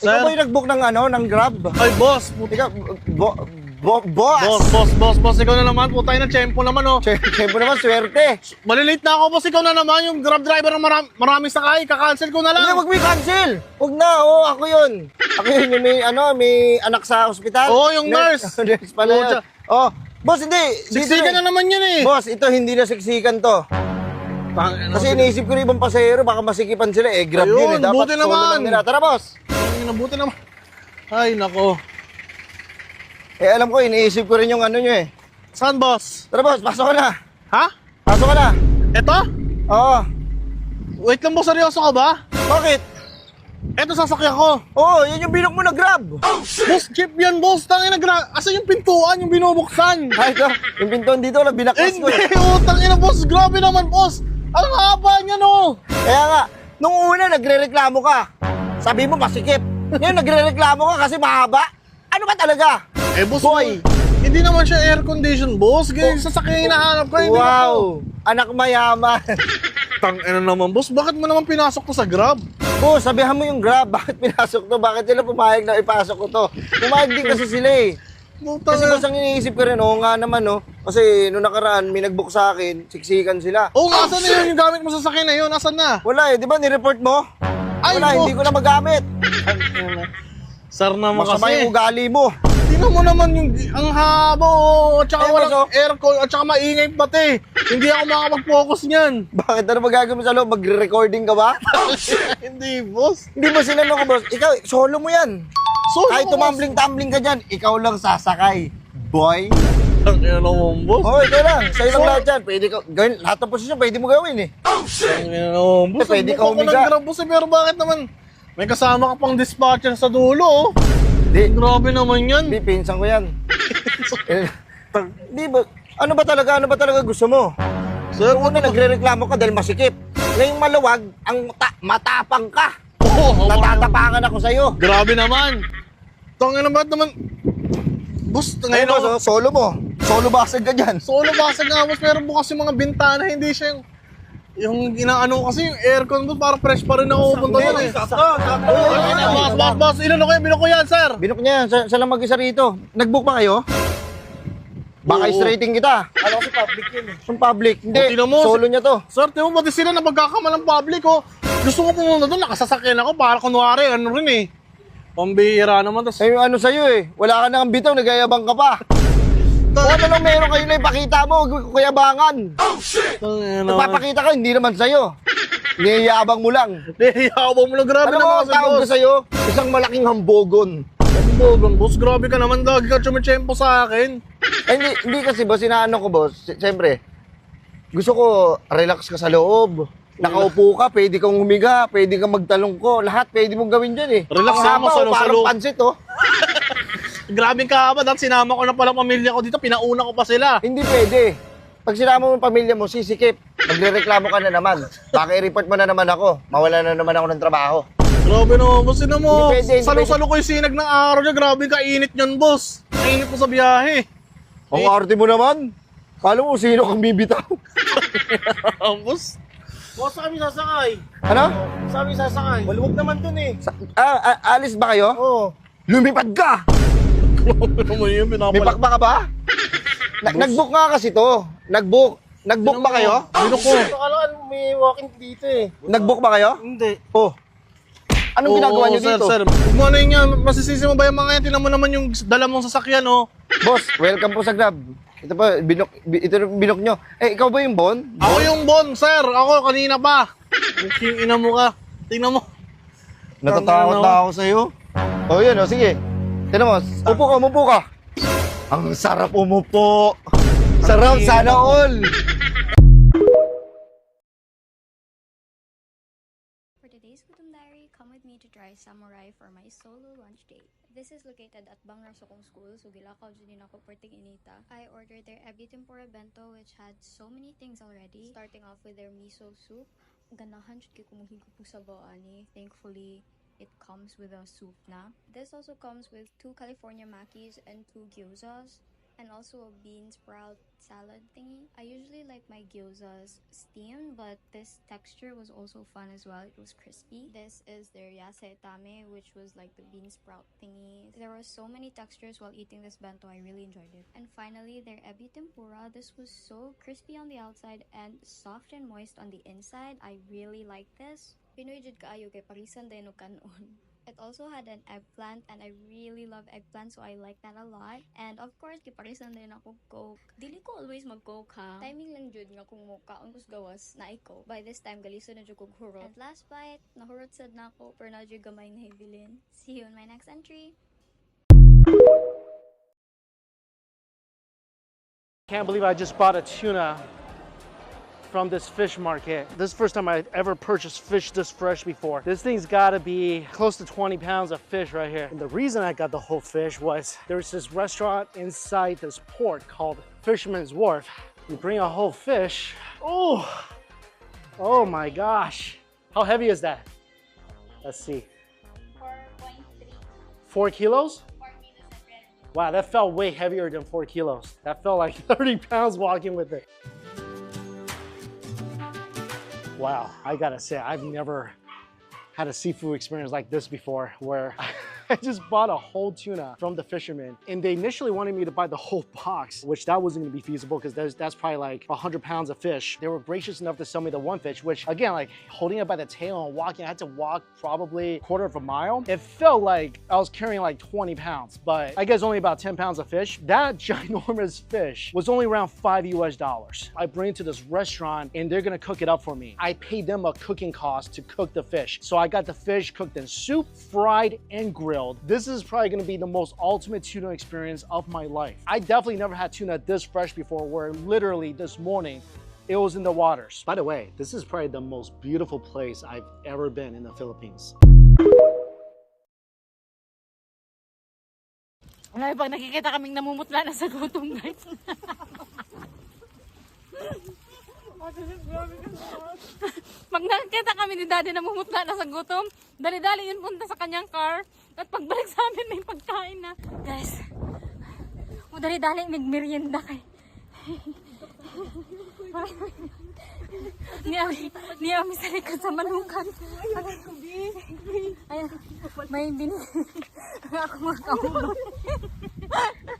Ikaw ba yung nag-book ng ng Grab? Ay, boss. Ikaw, boss! Boss, ikaw na naman. Putay na, tiyempo naman, oh. Siyempre naman, swerte. Malilate na ako, boss. Ikaw na naman. Yung Grab driver ng maraming sakay. Kakancel ko na lang. Hindi, wag mo i-cancel. Wag na, ako yun. Ako yun, yung may anak sa ospital. Oo, yung nurse. Nurse pala yun. Oh, boss, hindi. Siksikan na naman yun, eh. Boss, ito hindi na siksikan to. Kasi iniisip ko rin ibang pasahero, baka masikipan sila. Grab Ayun, yun, dapat buti solo naman. lang nila. Tara, boss. Ay, nabuti naman. Ay, nako. Alam ko, iniisip ko rin yung nyo eh. Saan, boss? Tara, boss, pasok ka na. Ha? Pasok ka na. Eto? Oo. Wait lang, boss. Seryoso ka ba? Bakit? Eto, sasakyan ko. Oo, yan yung binok mo na Grab. Boss, jeep yan, boss. Tangina, asa yung pintuan, yung binubuksan? Ay, ito, yung pintuan dito, wala binaklas ko Hindi, eh. tangina, boss. Grabe naman, boss. Ang haba niya, no? Kaya nga, nung una nagre-reklamo ka. Sabi mo masikip. Ngayon nagre-reklamo ka kasi mahaba. Ano ka talaga? Boss, Boy. hindi naman siya air condition, boss. Ganyan sasakyan yung hinahanap ko. Hindi Wow, anak mayaman. Tangina naman, boss. Bakit mo naman pinasok to sa Grab? Boss, sabihan mo yung Grab, bakit pinasok to? Bakit sila pumayag na ipasok ko to? Pumayag din kasi sila eh. Kasi boss, ang iniisip ko rin, nga naman kasi noong nakaraan, may nag-book sa akin, siksikan sila. Nasaan na yun yung gamit mo sa sasakyan na yun? Nasaan na? Wala eh, di ba nireport mo? Ay, Wala, hindi ko na magamit. Sir naman Masama kasi. yung ugali mo. Tingnan mo naman yung ang haba, at saka Boss, walang aircon, at saka maingay pati. Hindi ako makakapag-focus niyan. Bakit? Ano magagawin mo sa loob? Magre-recording ka ba? Hindi, boss. Hindi mo sinanong ko, boss. Ikaw, solo mo yan. So, Kahit tumambling-tumbling ka dyan, ikaw lang sasakay. Boy. Ang ina naman, boss. Oo, ikaw lang. Sa'yo lang So- lahat yan. Pwede ka, gawin, lahat ng posisyon pwede mo gawin eh. Ang ina naman, boss. Pwede Ang ka buka ko humiga. ng Grab, boss. Pero bakit naman? May kasama ka pang dispatcher sa dulo, oh. Di, Grabe naman yan. di, pinsan ko yan. Di ba, ano ba talaga gusto mo? Sir, Una, nagre-reklamo ka dahil masikip. Ngayong maluwag, matapang ka. Natatapangan ako sa'yo. Grabe naman. Tangina naman. Boss, Ngayon, ngayon ako. boss, solo mo. Solo basag ka dyan. Solo basag nga, boss. Pero bukas yung mga bintana, hindi siya yung inaano kasi yung aircon doon, parang fresh pa rin ako pupunta doon eh. Boss, ilan ako yan? Binok ko yan, sir. Binok niya yan. Siya lang mag-isa rito. Nag-book ba kayo? Baka Oo. straighting kita. Ano kasi public yun eh. Yung public. Hindi, O, tingnan mo, solo niya to. Sir, tingnan mo, pati sila na magkakamalang public, oh. Gusto ko pumunta doon, nakasasakyan ako para kunwari, ano rin eh. Pambihira naman, tas. Eh, ano sa'yo eh. Wala ka nang bitaw, nagayabang ka pa. Kung ano lang meron kayo na ipakita mo, kuyabangan. Nagpapakita ka, hindi naman sa'yo. Niyayabang mo lang. Nihiyabang mo lang, grabe Ano mo naman ang tawag ko boss. sa'yo? Isang malaking hambogon. Hambogon, boss, grabe ka naman, lagi ka chumechempo sa akin. Eh, hindi kasi boss, inaano ko boss. Siyempre, gusto ko relax ka sa loob. Nakaupo ka, pwede kang humiga, pwede kang magtalong ko. Lahat pwede mong gawin dyan eh. Relax Ang naman, haba, salo-salo. parang pansit oh. Grabe ka ba, dahil sinama ko na pala pamilya ko dito, pinauna ko pa sila. Hindi pwede. Pag sinama mo ang pamilya mo, sisikip. Magre-reklamo ka na naman. Baka i-report mo na naman ako. Mawala na naman ako ng trabaho. Grabe naman, boss, sino mo? Hindi pwede, hindi Salo-salo ko yung sinag ng araw niya, grabe kainit niyan, boss. Kainit mo sa biyahe. Ang arte mo naman. Kala mo sino kang bibitaw. Boss, Boss, kami sasakay. Ano? Sa amin sasakay. Maluwag naman dun eh. Alis ba kayo? Oo. Lumipad ka! grabe naman yun, May pinapala. pakpa ka ba? Nag-book nga kasi to. Nag-book. Nag-book ba kayo? Bino ko. Nakalaan may walking dito eh. Nag-book ba kayo? Hindi. Oh. Anong ginagawa niyo sir, dito? Sir, huwag mo na yun yan. Masisisi mo ba yung mga yan? Tinan mo naman yung dala mong sasakyan, oh. Boss, welcome po sa Grab. Ito pa, ito binok nyo. Eh, ikaw ba yung Bon? Ako yung Bon, sir. Ako, kanina pa. Mukhang ina mo ka. Tingnan mo. Natatakot na ako sa'yo. Oh, yun, oh, sige. Tignan mo, umupo ka. Ang sarap umupo. Sarap, sana all. For today's Gutom Diary, come with me to try Samurai for my solo lunch date. This is located at Bangrasokong School, so gilakaw dyan din ako perting inita. I ordered their ebi tempura bento, which had so many things already. Starting off with their miso soup. Ganahan jud kay kumuhigo po sa baani. Thankfully, it comes with a soup na. This also comes with 2 California Makis and 2 gyozas. and also a bean sprout salad thingy. I usually like my gyozas steamed, but this texture was also fun as well. It was crispy. This is their yasetame, which was like the bean sprout thingy. There were so many textures while eating this bento. I really enjoyed it. And finally, their ebi tempura. This was so crispy on the outside and soft and moist on the inside. I really like this. Pinoy jud kaayo kay parisan din og kanon. It also had an eggplant, and I really love eggplant, so I like that a lot. And of course, giparisan din ako Coke. Dili ko always mag-Coke ha. Timing lang jud nga kung mukaon kus gawas na iko. By this time, galiso na jud kog hurot. At last bite, nahurot sad na ako, pero na jud gamay na hibilin. See you in my next entry. Can't believe I just bought a tuna from this fish market. This is the first time I've ever purchased fish this fresh before. This thing's gotta be close to 20 pounds of fish right here. And the reason I got the whole fish was there's this restaurant inside this port called Fisherman's Wharf. You bring a whole fish. Oh my gosh. How heavy is that? Let's see. 4.3. 4 kilos? Wow, that felt way heavier than 4 kilos. That felt like 30 pounds walking with it. Wow, I gotta say, I've never had a seafood experience like this before, where I just bought a whole tuna from the fisherman, and they initially wanted me to buy the whole box, which that wasn't gonna be feasible because that's probably like 100 pounds of fish. They were gracious enough to sell me the one fish, which again, like holding it by the tail and walking, I had to walk probably a quarter of a mile. It felt like I was carrying like 20 pounds, but I guess only about 10 pounds of fish. That ginormous fish was only around $5 US. I bring it to this restaurant and they're gonna cook it up for me. I paid them a cooking cost to cook the fish. So I got the fish cooked in soup, fried, and grilled. This is probably gonna be the most ultimate tuna experience of my life. I definitely never had tuna this fresh before, where literally this morning, it was in the waters. By the way, this is probably the most beautiful place I've ever been in the Philippines. Wala, pag nakikita kaming namumutla na sa gutom, guys. Pag nakikita kami ni Daddy namumutla na sa gutom, dali-dali yun punta sa kanyang car. At pagbalik sa amin, may pagkain na. Guys, dali-dali nagmerienda kay. Niya kami sa likod sa manukan. Ayan, may ako mga kauban.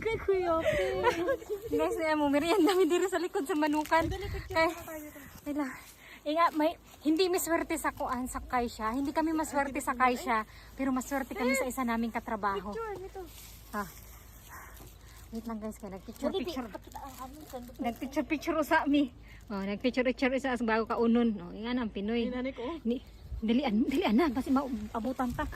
Kay Kuya guys, mo merienda kami dito sa likod sa manukan. Hindi maswerte sa kuan sa Kaisha. Hindi kami maswerte sa Kaisha, pero maswerte kami sa isa naming katrabaho. Ha. Wait lang guys, kaya nagpicture sa mi. Oh, nagpicture isa as bago ka unon. Oh, ingana ang Pinoy. Ni dilian na kasi maabutan ta.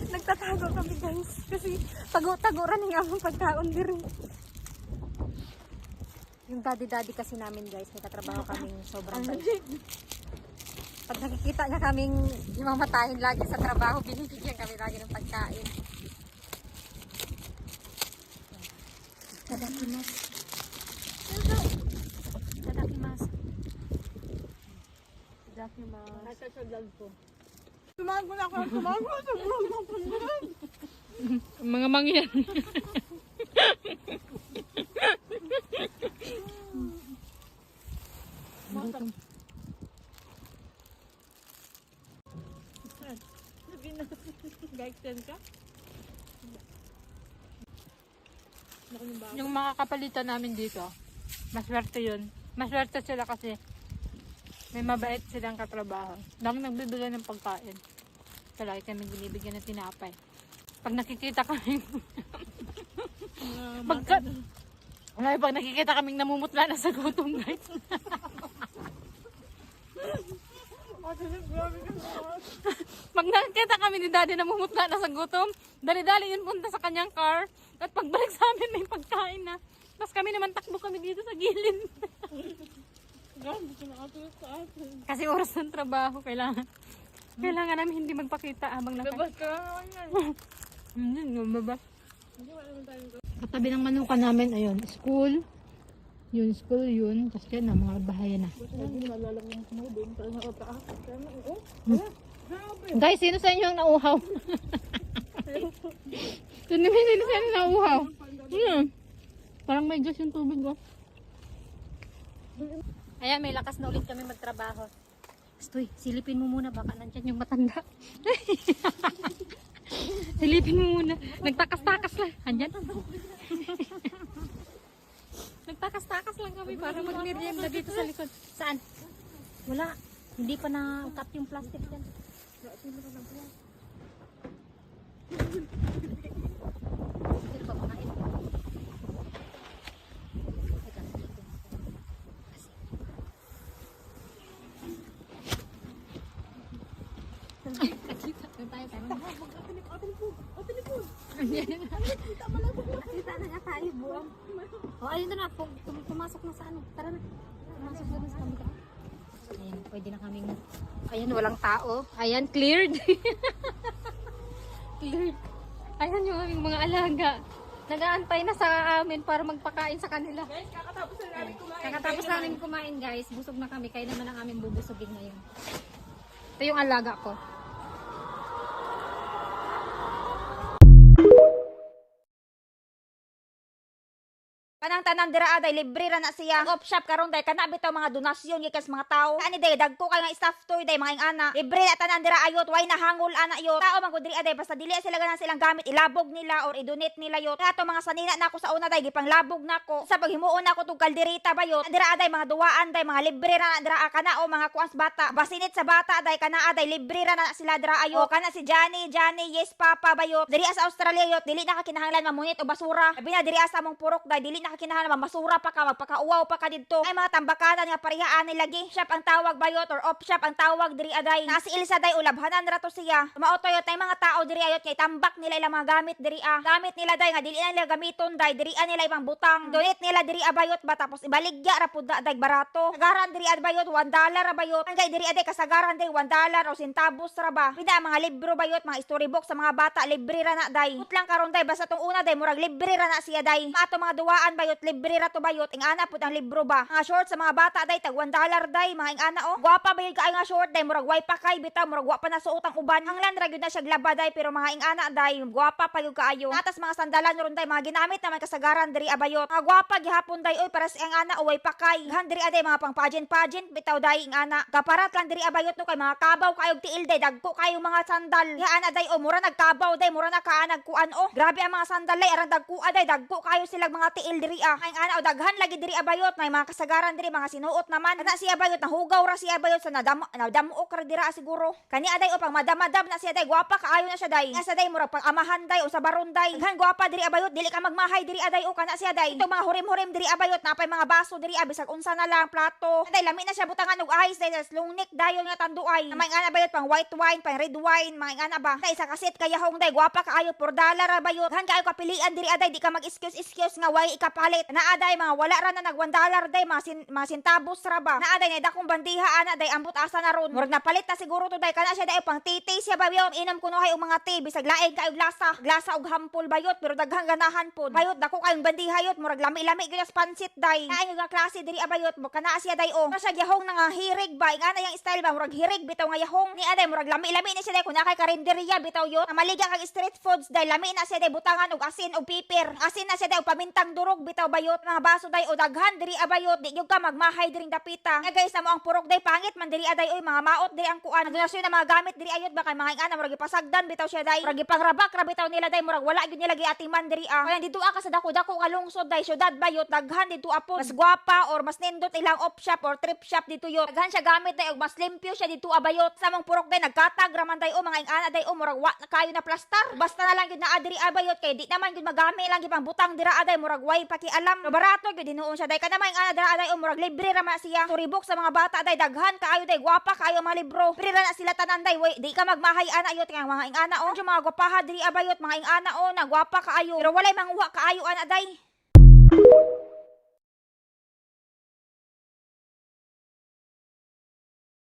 Nagtatago kami guys kasi tago ran ng among pagkaon diri. Yung daddy kasi namin guys, may katrabaho kaming sobrang bait. Pag nakikita niya kaming mamatahin lagi sa trabaho, binibigyan kami lagi ng pagkain. Tadakimasu. Tadakimasu. Tadakimasu. Tumago na ako, tumago. Mga mangyan. Yung mga kapalitan namin dito, maswerte yun. Maswerte sila kasi may mabait silang katrabaho. Dami nagbibigay ng pagkain. Palagi kami binibigyan ng tinapay. Pag nakikita kami pag nakikita kaming namumutla na sa gutom, guys. Pag nakikita kami ni Daddy namumutla na sa gutom, dali-dali yun punta sa kanyang car. At pagbalik sa amin, may pagkain na. Tapos kami naman takbo kami dito sa gilid. Kasi oras ng trabaho, kailangan namin hindi magpakita habang Labas ka naman yan. Hindi, lumabas. Katabi ng manukan namin, ayun, school. Yun, school yun. Tapos yan na, mga bahayan na. Guys, sino sa inyo ang nauhaw? Tiniminin siya na uhaw. Parang may gas yung tubig ko. Ayan, may lakas na ulit kami magtrabaho. Stoy, silipin mo muna, baka nandyan yung matanda. Silipin mo muna. Nagtakas-takas lang. Andyan. Nagtakas-takas lang kami para mag-merienda dito sa likod. Saan? Wala. Hindi pa na-cut yung plastic dyan. Sige pa, kumain. Kita na nga tayo, buwan. Oh, ayun na, pumasok na sa ano. Tara na. Pumasok na sa kamera. Ayan, pwede na kaming... Ayan, walang tao. Ayan, cleared. Cleared. Ayan yung aming mga alaga. Nag-aantay na sa amin para magpakain sa kanila. Guys, kakatapos namin kumain, guys. Busog na kami. Kaya naman ang aming bubusugin ngayon. Ito yung alaga ko. Kanang tanan dira aday libre ra na siya. Off shop karon day kana bitaw mga donasyon gikas mga tao. Ani day dagko kay nga staff toy day mga ana. Libre na tanan dira ayot way nahangol ana yo. Tao man gud diri aday basta dili sila ganan silang gamit ilabog nila or i-donate nila yo. Kato mga sanina nako sa una day gipanglabog nako. Sa paghimuon nako tug kalderita bayot. Dira aday mga duwaan day mga libre ra na dira kana o mga kuas bata. Basinit sa bata day kana aday libre ra na sila dira ayot. Kana si Johnny, yes papa bayot. Diri sa Australia yot dili na ka kinahanglan mamunit o basura. Labi na diri sa mong purok day dili kinahanglan masura pa ka magpakauwaw pa ka didto ay mga tambakanan nga parihaan ni lagi shop ang tawag bayot or off shop ang tawag diri aday na si Elsa day ulabhanan ra to siya mautoyot tay mga tao diri ayot kay tambak nila ilang mga gamit diri gamit nila day nga dili na nila gamiton day diri nila ibang butang donate nila diri bayot ba tapos ibaligya ra pud day barato sagaran diri bayot $1 ra bayot ang kay diri aday kasagaran day $1 o centavos ra ba pida mga libro bayot mga storybook sa mga bata libre ra na day utlang karon day basta tong una day murag libre ra na siya day ato mga duwaan bayot libre ra to bayot ing ana pud ang libro ba mga short sa mga bata day tag $1 day mga ing ana gwapa bayod ka nga short day murag way pa kay bitaw murag wa pa na suot ang uban hanglan ra gyud na siya glaba day pero mga ing ana day gwapa pa gyud kaayo atas mga sandalan ron day mga ginamit naman kasagaran diri abayot mga gwapa gihapon day oy para sa ing ana way pa kay han diri aday mga pang pageant bitaw day ing ana kaparat lang diri abayot no kay mga kabaw kayog tiil day dagko kayo mga sandal ya ana day mura nagkabaw day mura na kaanag kuan grabe ang mga sandal day arang dagko aday dagko kayo silang mga tiil diri ang ana daghan lagi diri abayot may mga kasagaran diri mga sinuot naman kana siya bayot nahugaw ra siya bayot sa nadamuok ra dira siguro kani aday pang madamadab na siya day gwapa kaayo na siya day nga sa day murag pang amahan day o sa baron day daghan gwapa diri abayot dili ka magmahay diri aday kana siya day ito mga hurim-hurim diri abayot napay mga baso diri bisag unsa na lang plato day lami na siya butangan og ice day long neck dayon nga tanduay may ana bayot pang white wine pang red wine mga ana ba day sa kaset kayahong day gwapa kaayo $4 ra bayot daghan kaayo kapilian diri aday di ka mag-excuse nga way ikapalit naaday mga wala ra na nag $1 day mga centavos ra ba naaday na dakong bandiha ana day ambot asa na ron murag napalit na siguro to day kana siya day pang titi siya bayot inom kuno hay og mga tea bisag laig kay og glasa og hampol bayot pero daghang ganahan pod bayot dako kayong bandiha yot murag lami-lami gyud pansit day ay nga klase diri abayot mo kana siya day sa gihong nga hirig ba ingana yang style ba murag hirig bitaw nga yahong ni aday murag lami-lami ni siya day kun kay karinderya bitaw yot maliga kag street foods day lami na siya day butangan og asin og piper asin na siya day og pamintang durog bitaw bayot mga baso day o daghan diri abayot di gyud ka magmahay diring dapita nga guys mo ang purok day pangit man diri aday oy mga maot diri ang kuan donasyon na mga gamit diri ayot ba kay mga ingana murag ipasagdan bitaw siya day murag ipangrabak ra bitaw nila day murag wala gyud nila giatiman diri kaya dito ka sa dako-dako nga lungsod day syudad bayot daghan dito apon mas gwapa or mas nindot ilang off shop or trip shop dito yot daghan siya gamit day og mas limpyo siya dito abayot sa mong purok day nagkatag raman day mga ingana day murag wa na kayo na plastar basta na lang gyud na diri abayot kay di naman gyud magami lang gyud pang butang dira aday murag way pakialam barato gyud dinuon siya day kada may ana dira aday murag libre ra man siya storybook sa mga bata day daghan kaayo day gwapa kaayo mga libro libre ra na sila tanan day way di ka magmahay ana yot kay mga ingana yung mga gwapaha diri abayot mga ingana nagwapa kaayo pero walay manguha kaayo ana day